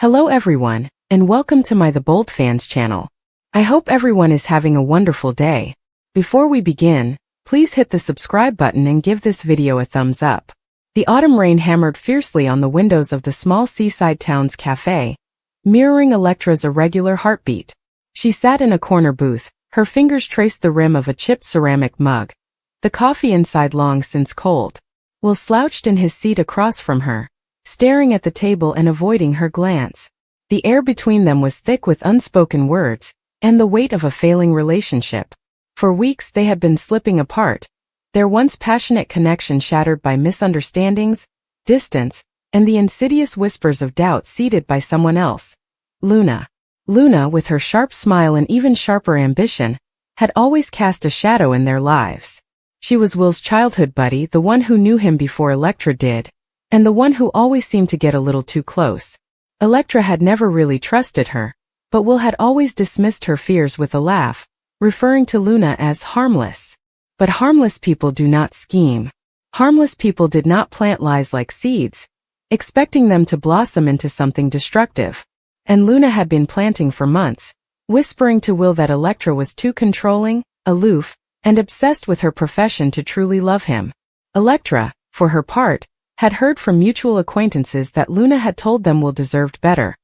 Hello everyone, and welcome to my The Bold Fans channel. I hope everyone is having a wonderful day. Before we begin, please hit the subscribe button and give this video a thumbs up. The autumn rain hammered fiercely on the windows of the small seaside town's cafe, mirroring Electra's irregular heartbeat. She sat in a corner booth, her fingers traced the rim of a chipped ceramic mug, the coffee inside long since cold. Will slouched in his seat across from her, staring at the table and avoiding her glance. The air between them was thick with unspoken words, and the weight of a failing relationship. For weeks they had been slipping apart, their once passionate connection shattered by misunderstandings, distance, and the insidious whispers of doubt seeded by someone else. Luna, with her sharp smile and even sharper ambition, had always cast a shadow in their lives. She was Will's childhood buddy, the one who knew him before Electra did, and the one who always seemed to get a little too close. Electra had never really trusted her, but Will had always dismissed her fears with a laugh, referring to Luna as harmless. But harmless people do not scheme. Harmless people did not plant lies like seeds, expecting them to blossom into something destructive. And Luna had been planting for months, whispering to Will that Electra was too controlling, aloof, and obsessed with her profession to truly love him. Electra, for her part, had heard from mutual acquaintances that Luna had told them Will deserved better.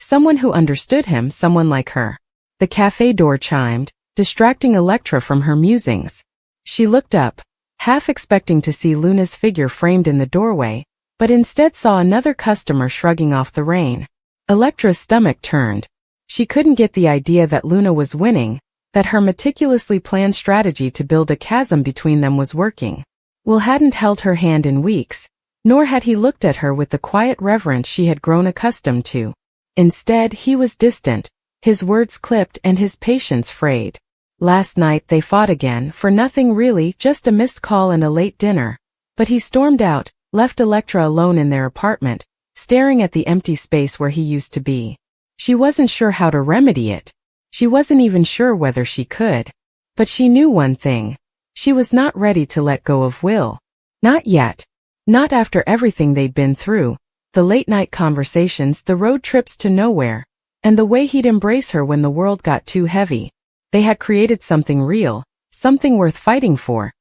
Someone who understood him, someone like her. The cafe door chimed, distracting Electra from her musings. She looked up, half expecting to see Luna's figure framed in the doorway, but instead saw another customer shrugging off the rain. Electra's stomach turned. She couldn't get the idea that Luna was winning, that her meticulously planned strategy to build a chasm between them was working. Will hadn't held her hand in weeks, nor had he looked at her with the quiet reverence she had grown accustomed to. Instead, he was distant, his words clipped and his patience frayed. Last night they fought again, for nothing really, just a missed call and a late dinner. But he stormed out, left Electra alone in their apartment, staring at the empty space where he used to be. She wasn't sure how to remedy it. She wasn't even sure whether she could. But she knew one thing. She was not ready to let go of Will. Not yet. Not after everything they'd been through, the late-night conversations, the road trips to nowhere, and the way he'd embrace her when the world got too heavy. They had created something real, something worth fighting for,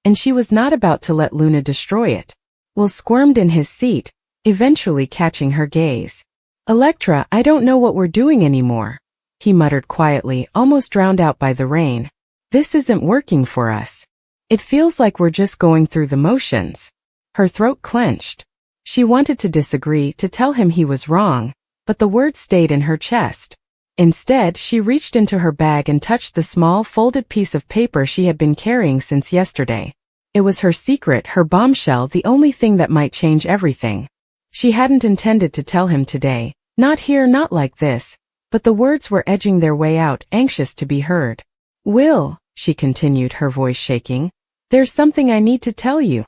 and she was not about to let Luna destroy it. Will squirmed in his seat, eventually catching her gaze. "Electra, I don't know what we're doing anymore," he muttered quietly, almost drowned out by the rain. "This isn't working for us. It feels like we're just going through the motions." Her throat clenched. She wanted to disagree, to tell him he was wrong, but the words stayed in her chest. Instead, she reached into her bag and touched the small, folded piece of paper she had been carrying since yesterday. It was her secret, her bombshell, the only thing that might change everything. She hadn't intended to tell him today, not here, not like this, but the words were edging their way out, anxious to be heard. "Will," she continued, her voice shaking, "there's something I need to tell you."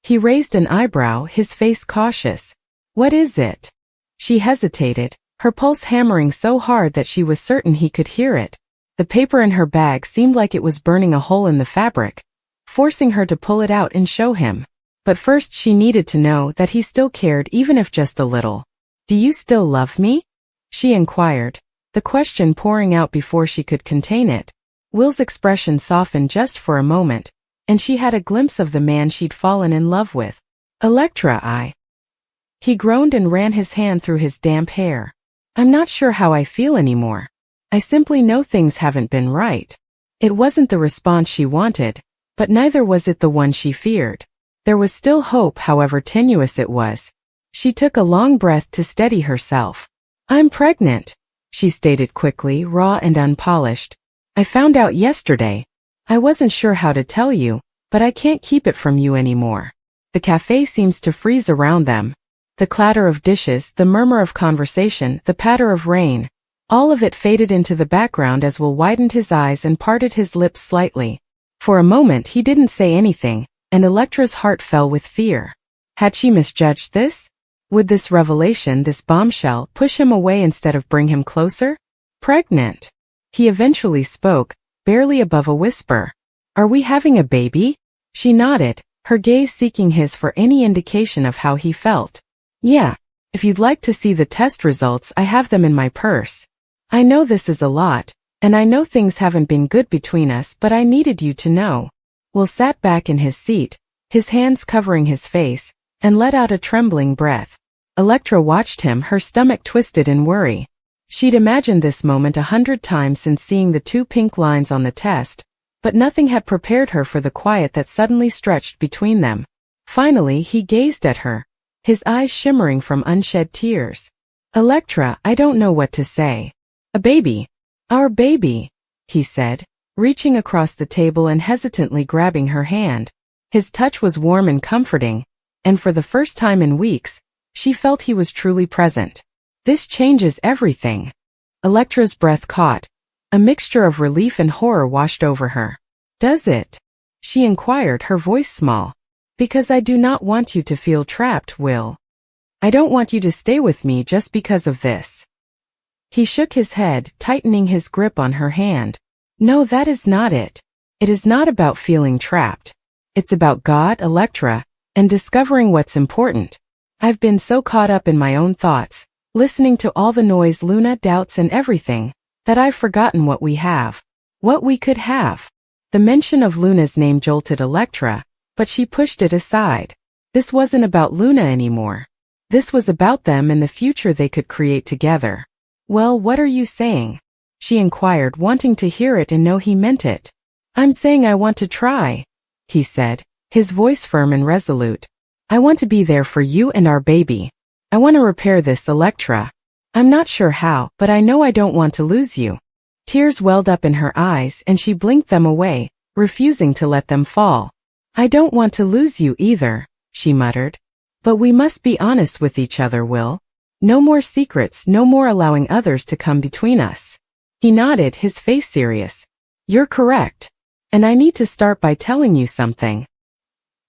He raised an eyebrow, his face cautious. "What is it?" She hesitated, her pulse hammering so hard that she was certain he could hear it. The paper in her bag seemed like it was burning a hole in the fabric, forcing her to pull it out and show him. But first she needed to know that he still cared, even if just a little. "Do you still love me?" she inquired, the question pouring out before she could contain it. Will's expression softened just for a moment, and she had a glimpse of the man she'd fallen in love with. "Electra, He groaned and ran his hand through his damp hair. "I'm not sure how I feel anymore. I simply know things haven't been right." It wasn't the response she wanted, but neither was it the one she feared. There was still hope, however tenuous it was. She took a long breath to steady herself. "I'm pregnant," she stated quickly, raw and unpolished. "I found out yesterday. I wasn't sure how to tell you, but I can't keep it from you anymore." The cafe seems to freeze around them. The clatter of dishes, the murmur of conversation, the patter of rain, all of it faded into the background as Will widened his eyes and parted his lips slightly. For a moment he didn't say anything, and Electra's heart fell with fear. Had she misjudged this? Would this revelation, this bombshell, push him away instead of bring him closer? "Pregnant." He eventually spoke, barely above a whisper. "Are we having a baby?" She nodded, her gaze seeking his for any indication of how he felt. "Yeah." If you'd like to see the test results, I have them in my purse. I know this is a lot, and I know things haven't been good between us, but I needed you to know. Will sat back in his seat, his hands covering his face, and let out a trembling breath. Electra watched him, her stomach twisted in worry. She'd imagined this moment 100 times since seeing the 2 pink lines on the test, but nothing had prepared her for the quiet that suddenly stretched between them. Finally, he gazed at her, his eyes shimmering from unshed tears. Electra, I don't know what to say. A baby. Our baby, he said, reaching across the table and hesitantly grabbing her hand. His touch was warm and comforting, and for the first time in weeks, she felt he was truly present. This changes everything. Electra's breath caught. A mixture of relief and horror washed over her. Does it? She inquired, her voice small. Because I do not want you to feel trapped, Will. I don't want you to stay with me just because of this. He shook his head, tightening his grip on her hand. No, that is not it. It is not about feeling trapped. It's about God, Electra, and discovering what's important. I've been so caught up in my own thoughts, listening to all the noise, Luna, doubts and everything, that I've forgotten what we have. What we could have. The mention of Luna's name jolted Electra, but she pushed it aside. This wasn't about Luna anymore. This was about them and the future they could create together. Well, what are you saying? She inquired, wanting to hear it and know he meant it. I'm saying I want to try, he said, his voice firm and resolute. I want to be there for you and our baby. I want to repair this, Electra. I'm not sure how, but I know I don't want to lose you. Tears welled up in her eyes and she blinked them away, refusing to let them fall. I don't want to lose you either, she muttered. But we must be honest with each other, Will. No more secrets, no more allowing others to come between us. He nodded, his face serious. You're correct. And I need to start by telling you something.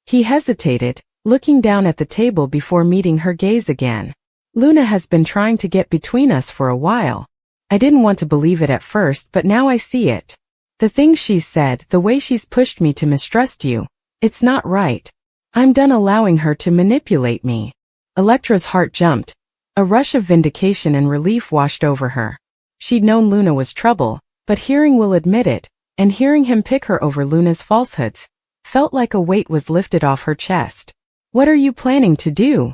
He hesitated, looking down at the table before meeting her gaze again. Luna has been trying to get between us for a while. I didn't want to believe it at first, but now I see it. The things she's said, the way she's pushed me to mistrust you. It's not right. I'm done allowing her to manipulate me. Electra's heart jumped. A rush of vindication and relief washed over her. She'd known Luna was trouble, but hearing Will admit it, and hearing him pick her over Luna's falsehoods, felt like a weight was lifted off her chest. What are you planning to do?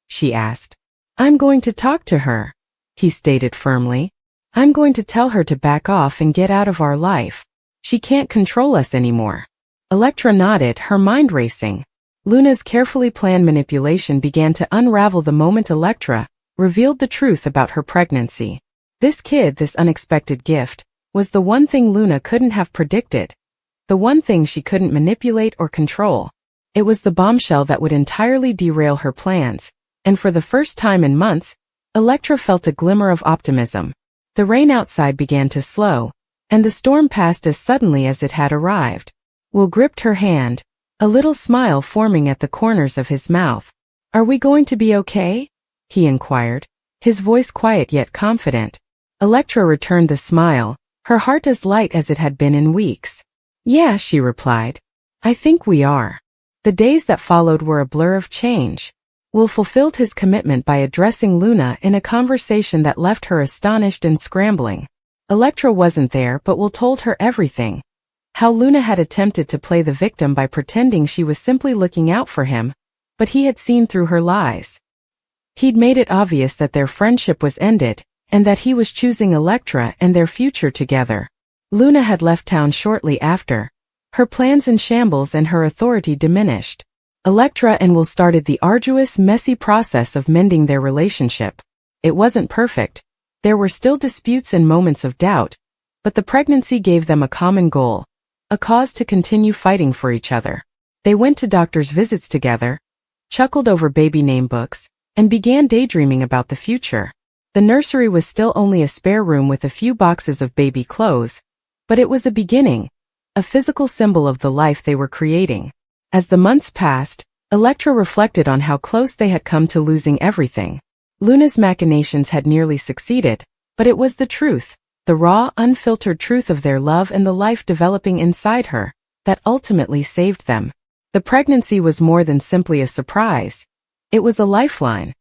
She asked. I'm going to talk to her, he stated firmly. I'm going to tell her to back off and get out of our life. She can't control us anymore. Electra nodded, her mind racing. Luna's carefully planned manipulation began to unravel the moment Electra revealed the truth about her pregnancy. This kid, this unexpected gift, was the one thing Luna couldn't have predicted. The one thing she couldn't manipulate or control. It was the bombshell that would entirely derail her plans, and for the first time in months, Electra felt a glimmer of optimism. The rain outside began to slow, and the storm passed as suddenly as it had arrived. Will gripped her hand, a little smile forming at the corners of his mouth. Are we going to be okay? He inquired, his voice quiet yet confident. Electra returned the smile, her heart as light as it had been in weeks. Yeah, she replied. I think we are. The days that followed were a blur of change. Will fulfilled his commitment by addressing Luna in a conversation that left her astonished and scrambling. Electra wasn't there, but Will told her everything. How Luna had attempted to play the victim by pretending she was simply looking out for him, but he had seen through her lies. He'd made it obvious that their friendship was ended, and that he was choosing Electra and their future together. Luna had left town shortly after. Her plans in shambles and her authority diminished. Electra and Will started the arduous, messy process of mending their relationship. It wasn't perfect. There were still disputes and moments of doubt, but the pregnancy gave them a common goal. A cause to continue fighting for each other. They went to doctor's visits together, chuckled over baby name books, and began daydreaming about the future. The nursery was still only a spare room with a few boxes of baby clothes, but it was a beginning, a physical symbol of the life they were creating. As the months passed, Electra reflected on how close they had come to losing everything. Luna's machinations had nearly succeeded, but it was the truth. The raw, unfiltered truth of their love and the life developing inside her, that ultimately saved them. The pregnancy was more than simply a surprise. It was a lifeline.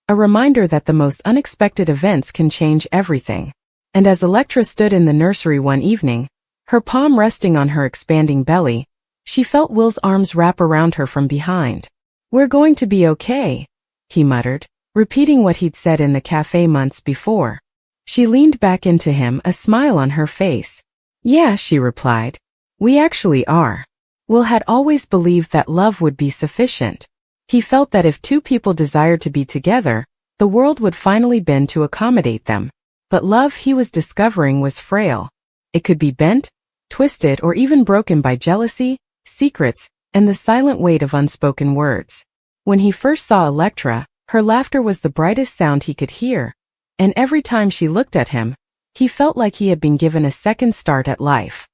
a reminder that the most unexpected events can change everything. And as Electra stood in the nursery one evening, her palm resting on her expanding belly, she felt Will's arms wrap around her from behind. "We're going to be okay," he muttered, repeating what he'd said in the cafe months before. She leaned back into him, a smile on her face. "Yeah," she replied. "We actually are." Will had always believed that love would be sufficient. He felt that if two people desired to be together, the world would finally bend to accommodate them. But love, he was discovering, was frail. It could be bent, twisted, or even broken by jealousy, secrets, and the silent weight of unspoken words. When he first saw Electra, her laughter was the brightest sound he could hear, and every time she looked at him, he felt like he had been given a second start at life.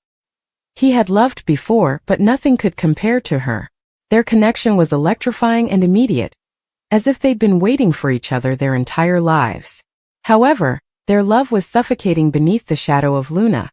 He had loved before, but nothing could compare to her. Their connection was electrifying and immediate, as if they'd been waiting for each other their entire lives. However, their love was suffocating beneath the shadow of Luna,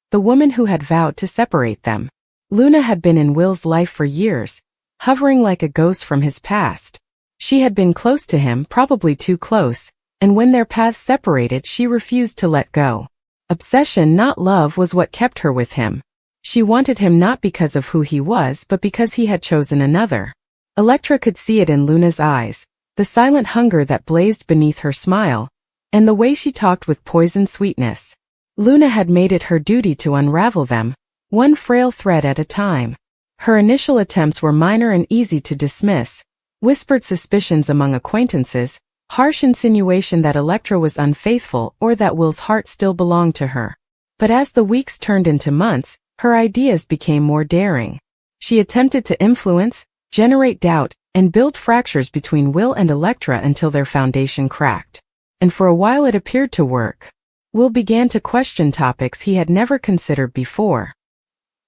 the woman who had vowed to separate them. Luna had been in Will's life for years, hovering like a ghost from his past. She had been close to him, probably too close, and when their paths separated, she refused to let go. Obsession, not love, was what kept her with him. She wanted him not because of who he was, but because he had chosen another. Electra could see it in Luna's eyes, the silent hunger that blazed beneath her smile, and the way she talked with poisoned sweetness. Luna had made it her duty to unravel them, one frail thread at a time. Her initial attempts were minor and easy to dismiss, whispered suspicions among acquaintances, harsh insinuation that Electra was unfaithful or that Will's heart still belonged to her. But as the weeks turned into months, her ideas became more daring. She attempted to influence, generate doubt, and build fractures between Will and Electra until their foundation cracked. And for a while it appeared to work. Will began to question topics he had never considered before.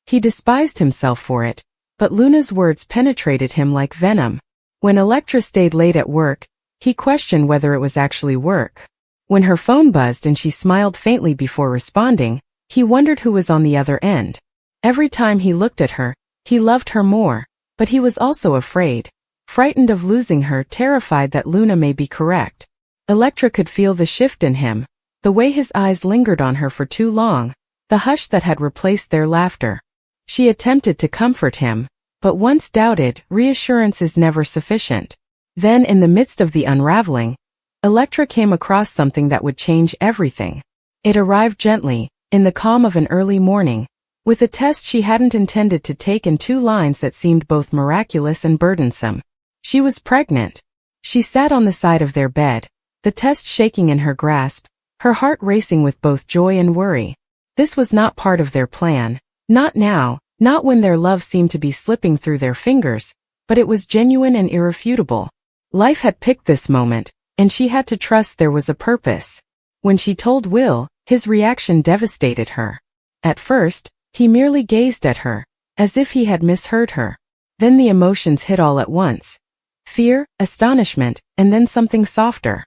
He despised himself for it, but Luna's words penetrated him like venom. When Electra stayed late at work, he questioned whether it was actually work. When her phone buzzed and she smiled faintly before responding, he wondered who was on the other end. Every time he looked at her, he loved her more, but he was also afraid, frightened of losing her, terrified that Luna may be correct. Electra could feel the shift in him, the way his eyes lingered on her for too long, the hush that had replaced their laughter. She attempted to comfort him, but once doubted, reassurance is never sufficient. Then, in the midst of the unraveling, Electra came across something that would change everything. It arrived gently, in the calm of an early morning, with a test she hadn't intended to take and 2 lines that seemed both miraculous and burdensome. She was pregnant. She sat on the side of their bed, the test shaking in her grasp, her heart racing with both joy and worry. This was not part of their plan, not now, not when their love seemed to be slipping through their fingers, but it was genuine and irrefutable. Life had picked this moment, and she had to trust there was a purpose. When she told Will, his reaction devastated her. At first, he merely gazed at her, as if he had misheard her. Then the emotions hit all at once. Fear, astonishment, and then something softer.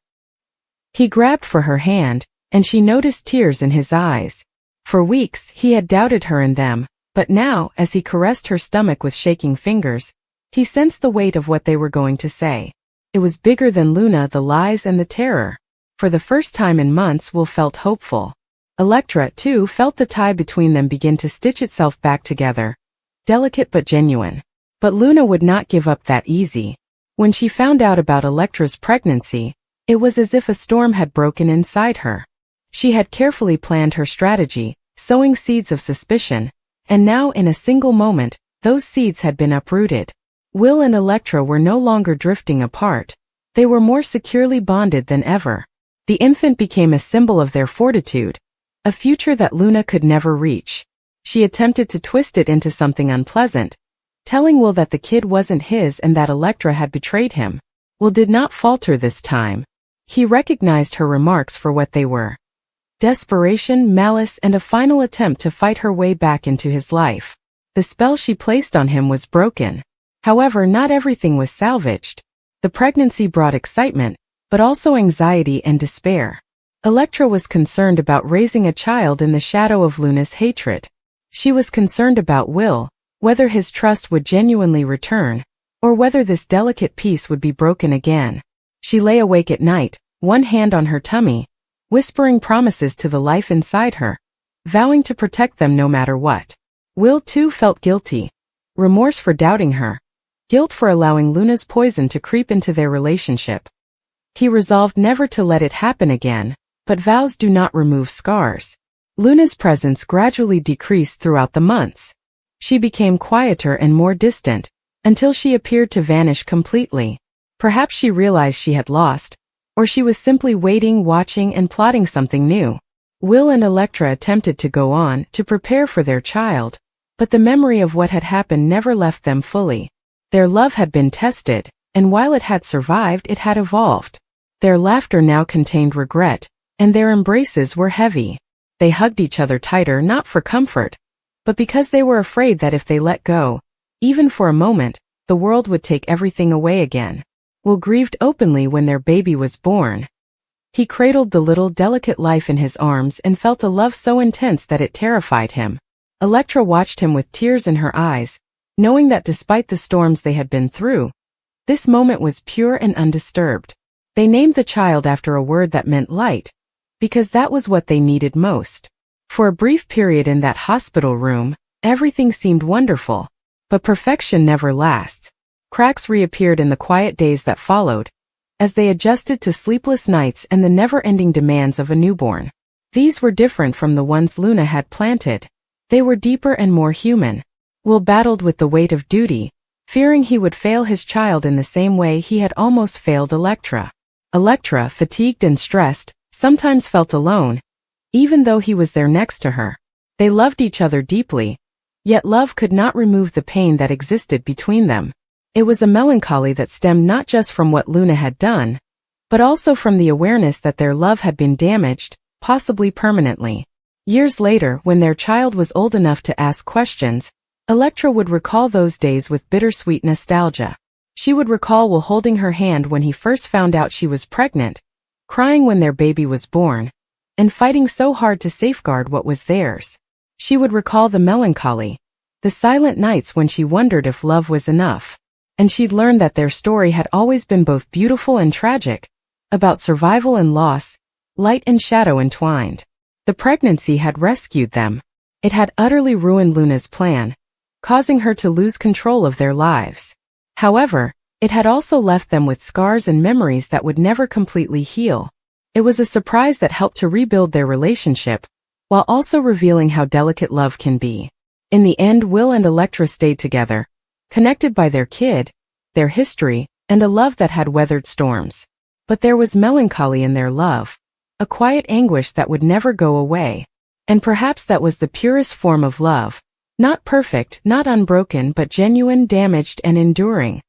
He grabbed for her hand, and she noticed tears in his eyes. For weeks, he had doubted her and them, but now, as he caressed her stomach with shaking fingers, he sensed the weight of what they were going to say. It was bigger than Luna, the lies and the terror. For the first time in months, Will felt hopeful. Electra, too, felt the tie between them begin to stitch itself back together, delicate but genuine. But Luna would not give up that easy. When she found out about Electra's pregnancy, it was as if a storm had broken inside her. She had carefully planned her strategy, sowing seeds of suspicion, and now in a single moment, those seeds had been uprooted. Will and Electra were no longer drifting apart. They were more securely bonded than ever. The infant became a symbol of their fortitude, a future that Luna could never reach. She attempted to twist it into something unpleasant, telling Will that the kid wasn't his and that Electra had betrayed him. Will did not falter this time. He recognized her remarks for what they were: desperation, malice, and a final attempt to fight her way back into his life. The spell she placed on him was broken. However, not everything was salvaged. The pregnancy brought excitement, but also anxiety and despair. Electra was concerned about raising a child in the shadow of Luna's hatred. She was concerned about Will, whether his trust would genuinely return, or whether this delicate peace would be broken again. She lay awake at night, one hand on her tummy, whispering promises to the life inside her, vowing to protect them no matter what. Will too felt guilty. Remorse for doubting her. Guilt for allowing Luna's poison to creep into their relationship. He resolved never to let it happen again, but vows do not remove scars. Luna's presence gradually decreased throughout the months. She became quieter and more distant, until she appeared to vanish completely. Perhaps she realized she had lost, or she was simply waiting, watching, and plotting something new. Will and Electra attempted to go on, to prepare for their child, but the memory of what had happened never left them fully. Their love had been tested, and while it had survived, it had evolved. Their laughter now contained regret, and their embraces were heavy. They hugged each other tighter not for comfort, but because they were afraid that if they let go, even for a moment, the world would take everything away again. Will grieved openly when their baby was born. He cradled the little delicate life in his arms and felt a love so intense that it terrified him. Electra watched him with tears in her eyes, knowing that despite the storms they had been through, this moment was pure and undisturbed. They named the child after a word that meant light, because that was what they needed most. For a brief period in that hospital room, everything seemed wonderful, but perfection never lasts. Cracks reappeared in the quiet days that followed, as they adjusted to sleepless nights and the never-ending demands of a newborn. These were different from the ones Luna had planted. They were deeper and more human. Will battled with the weight of duty, fearing he would fail his child in the same way he had almost failed Electra. Electra, fatigued and stressed, sometimes felt alone, even though he was there next to her. They loved each other deeply, yet love could not remove the pain that existed between them. It was a melancholy that stemmed not just from what Luna had done, but also from the awareness that their love had been damaged, possibly permanently. Years later, when their child was old enough to ask questions, Electra would recall those days with bittersweet nostalgia. She would recall Will holding her hand when he first found out she was pregnant, crying when their baby was born, and fighting so hard to safeguard what was theirs. She would recall the melancholy, the silent nights when she wondered if love was enough. And she'd learned that their story had always been both beautiful and tragic, about survival and loss, light and shadow entwined. The pregnancy had rescued them. It had utterly ruined Luna's plan, causing her to lose control of their lives. However, it had also left them with scars and memories that would never completely heal. It was a surprise that helped to rebuild their relationship, while also revealing how delicate love can be. In the end, Will and Electra stayed together, connected by their kid, their history, and a love that had weathered storms. But there was melancholy in their love, a quiet anguish that would never go away. And perhaps that was the purest form of love. Not perfect, not unbroken, but genuine, damaged, and enduring.